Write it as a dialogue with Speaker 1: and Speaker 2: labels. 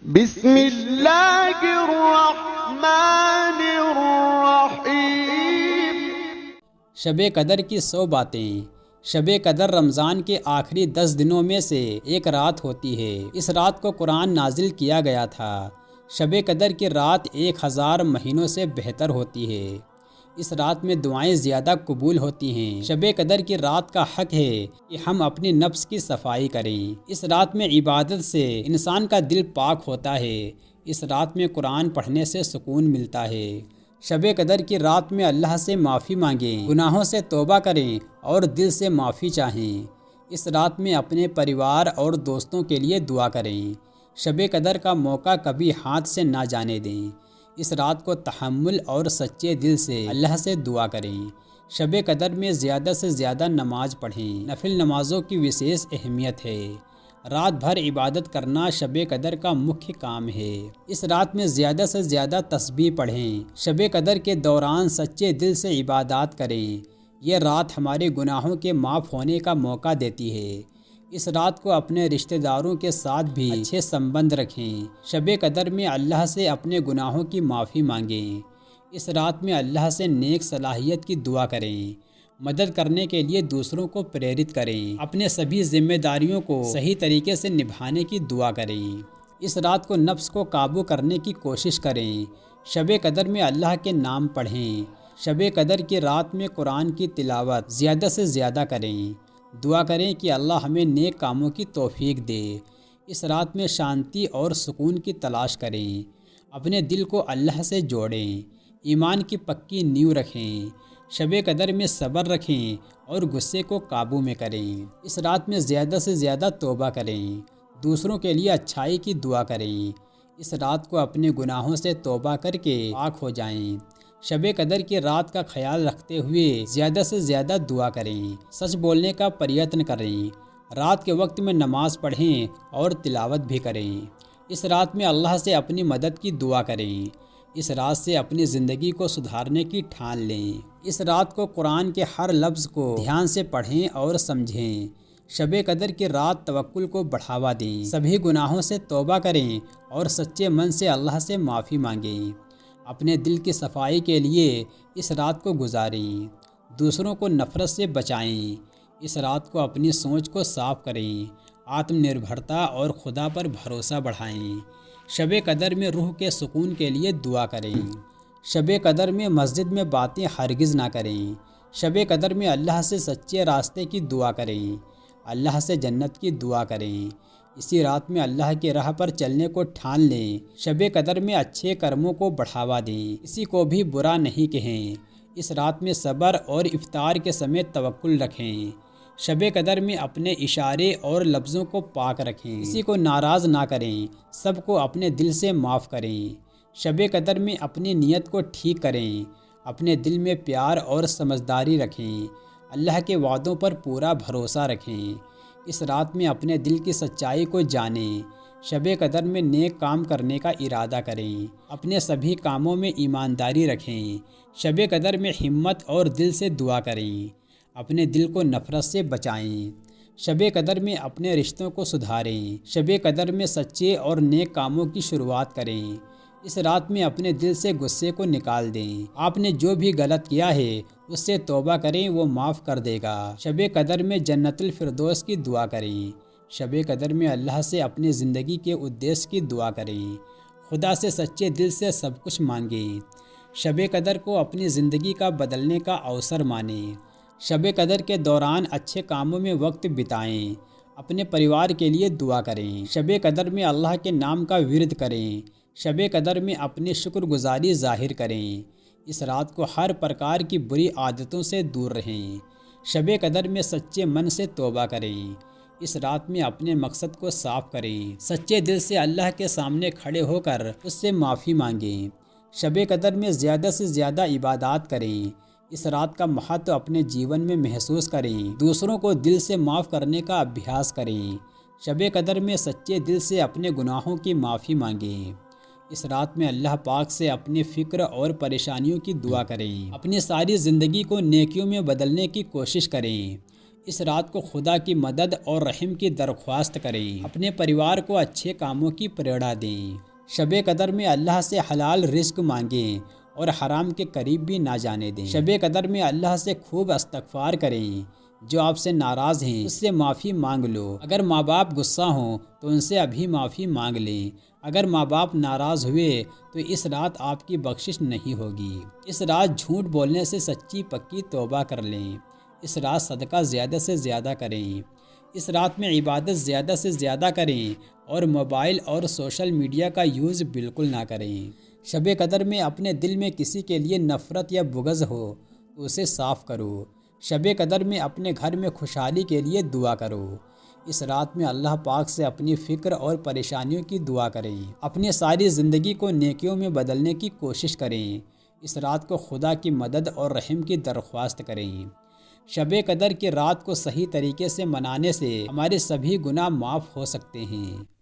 Speaker 1: بسم اللہ الرحمن الرحیم۔
Speaker 2: شب قدر کی 100 باتیں۔ شب قدر رمضان کے آخری 10 دنوں میں سے ایک رات ہوتی ہے۔ اس رات کو قرآن نازل کیا گیا تھا۔ شب قدر کی رات 1000 مہینوں سے بہتر ہوتی ہے۔ اس رات میں دعائیں زیادہ قبول ہوتی ہیں۔ شب قدر کی رات کا حق ہے کہ ہم اپنی نفس کی صفائی کریں۔ اس رات میں عبادت سے انسان کا دل پاک ہوتا ہے۔ اس رات میں قرآن پڑھنے سے سکون ملتا ہے۔ شب قدر کی رات میں اللہ سے معافی مانگیں، گناہوں سے توبہ کریں اور دل سے معافی چاہیں۔ اس رات میں اپنے پریوار اور دوستوں کے لیے دعا کریں۔ شب قدر کا موقع کبھی ہاتھ سے نہ جانے دیں۔ اس رات کو تحمل اور سچے دل سے اللہ سے دعا کریں۔ شب قدر میں زیادہ سے زیادہ نماز پڑھیں۔ نفل نمازوں کی وشیش اہمیت ہے۔ رات بھر عبادت کرنا شب قدر کا مکھیہ کام ہے۔ اس رات میں زیادہ سے زیادہ تسبیح پڑھیں۔ شب قدر کے دوران سچے دل سے عبادات کریں۔ یہ رات ہمارے گناہوں کے معاف ہونے کا موقع دیتی ہے۔ اس رات کو اپنے رشتہ داروں کے ساتھ بھی اچھے سمبند رکھیں۔ شب قدر میں اللہ سے اپنے گناہوں کی معافی مانگیں۔ اس رات میں اللہ سے نیک صلاحیت کی دعا کریں۔ مدد کرنے کے لیے دوسروں کو پریرت کریں۔ اپنے سبھی ذمہ داریوں کو صحیح طریقے سے نبھانے کی دعا کریں۔ اس رات کو نفس کو قابو کرنے کی کوشش کریں۔ شب قدر میں اللہ کے نام پڑھیں۔ شب قدر کی رات میں قرآن کی تلاوت زیادہ سے زیادہ کریں۔ دعا کریں کہ اللہ ہمیں نیک کاموں کی توفیق دے۔ اس رات میں شانتی اور سکون کی تلاش کریں۔ اپنے دل کو اللہ سے جوڑیں۔ ایمان کی پکی نیو رکھیں۔ شب قدر میں صبر رکھیں اور غصے کو قابو میں کریں۔ اس رات میں زیادہ سے زیادہ توبہ کریں۔ دوسروں کے لیے اچھائی کی دعا کریں۔ اس رات کو اپنے گناہوں سے توبہ کر کے پاک ہو جائیں۔ شب قدر کی رات کا خیال رکھتے ہوئے زیادہ سے زیادہ دعا کریں۔ سچ بولنے کا پریتن کریں۔ رات کے وقت میں نماز پڑھیں اور تلاوت بھی کریں۔ اس رات میں اللہ سے اپنی مدد کی دعا کریں۔ اس رات سے اپنی زندگی کو سدھارنے کی ٹھان لیں۔ اس رات کو قرآن کے ہر لفظ کو دھیان سے پڑھیں اور سمجھیں۔ شب قدر کی رات توکل کو بڑھاوا دیں۔ سبھی گناہوں سے توبہ کریں اور سچے من سے اللہ سے معافی مانگیں۔ اپنے دل کی صفائی کے لیے اس رات کو گزاریں۔ دوسروں کو نفرت سے بچائیں۔ اس رات کو اپنی سوچ کو صاف کریں۔ آتم نربھرتا اور خدا پر بھروسہ بڑھائیں۔ شب قدر میں روح کے سکون کے لیے دعا کریں۔ شب قدر میں مسجد میں باتیں ہرگز نہ کریں۔ شب قدر میں اللہ سے سچے راستے کی دعا کریں۔ اللہ سے جنت کی دعا کریں۔ اسی رات میں اللہ کی راہ پر چلنے کو ٹھان لیں۔ شب قدر میں اچھے کرموں کو بڑھاوا دیں۔ کسی کو بھی برا نہیں کہیں۔ اس رات میں صبر اور افطار کے سمے توکل رکھیں۔ شب قدر میں اپنے اشارے اور لفظوں کو پاک رکھیں۔ کسی کو ناراض نہ کریں۔ سب کو اپنے دل سے معاف کریں۔ شب قدر میں اپنی نیت کو ٹھیک کریں۔ اپنے دل میں پیار اور سمجھداری رکھیں۔ اللہ کے وعدوں پر پورا بھروسہ رکھیں۔ اس رات میں اپنے دل کی سچائی کو جانیں۔ شب قدر میں نیک کام کرنے کا ارادہ کریں۔ اپنے سبھی کاموں میں ایمانداری رکھیں۔ شب قدر میں ہمت اور دل سے دعا کریں۔ اپنے دل کو نفرت سے بچائیں۔ شب قدر میں اپنے رشتوں کو سدھاریں۔ شب قدر میں سچے اور نیک کاموں کی شروعات کریں۔ اس رات میں اپنے دل سے غصے کو نکال دیں۔ آپ نے جو بھی غلط کیا ہے اس سے توبہ کریں، وہ معاف کر دے گا۔ شب قدر میں جنت الفردوس کی دعا کریں۔ شب قدر میں اللہ سے اپنی زندگی کے ادیش کی دعا کریں۔ خدا سے سچے دل سے سب کچھ مانگیں۔ شب قدر کو اپنی زندگی کا بدلنے کا اوسر مانیں۔ شب قدر کے دوران اچھے کاموں میں وقت بتائیں۔ اپنے پریوار کے لیے دعا کریں۔ شب قدر میں اللہ کے نام کا ورد کریں۔ شب قدر میں اپنی شکر گزاری ظاہر کریں۔ اس رات کو ہر پرکار کی بری عادتوں سے دور رہیں۔ شب قدر میں سچے من سے توبہ کریں۔ اس رات میں اپنے مقصد کو صاف کریں۔ سچے دل سے اللہ کے سامنے کھڑے ہو کر اس سے معافی مانگیں۔ شب قدر میں زیادہ سے زیادہ عبادات کریں۔ اس رات کا مہتو اپنے جیون میں محسوس کریں۔ دوسروں کو دل سے معاف کرنے کا ابھیاس کریں۔ شب قدر میں سچے دل سے اپنے گناہوں کی معافی مانگیں۔ اس رات میں اللہ پاک سے اپنی فکر اور پریشانیوں کی دعا کریں۔ اپنی ساری زندگی کو نیکیوں میں بدلنے کی کوشش کریں۔ اس رات کو خدا کی مدد اور رحم کی درخواست کریں، اپنے پریوار کو اچھے کاموں کی پریرنا دیں۔ شب قدر میں اللہ سے حلال رزق مانگیں اور حرام کے قریب بھی نہ جانے دیں۔ شب قدر میں اللہ سے خوب استغفار کریں، جو آپ سے ناراض ہیں اس سے معافی مانگ لو۔ اگر ماں باپ غصہ ہوں تو ان سے ابھی معافی مانگ لیں۔ اگر ماں باپ ناراض ہوئے تو اس رات آپ کی بخشش نہیں ہوگی۔ اس رات جھوٹ بولنے سے سچی پکی توبہ کر لیں۔ اس رات صدقہ زیادہ سے زیادہ کریں۔ اس رات میں عبادت زیادہ سے زیادہ کریں اور موبائل اور سوشل میڈیا کا یوز بالکل نہ کریں۔ شب قدر میں اپنے دل میں کسی کے لیے نفرت یا بغض ہو تو اسے صاف کرو۔ شب قدر میں اپنے گھر میں خوشحالی کے لیے دعا کرو۔ اس رات میں اللہ پاک سے اپنی فکر اور پریشانیوں کی دعا کریں۔ اپنی ساری زندگی کو نیکیوں میں بدلنے کی کوشش کریں۔ اس رات کو خدا کی مدد اور رحم کی درخواست کریں۔ شب قدر کی رات کو صحیح طریقے سے منانے سے ہمارے سبھی گناہ معاف ہو سکتے ہیں۔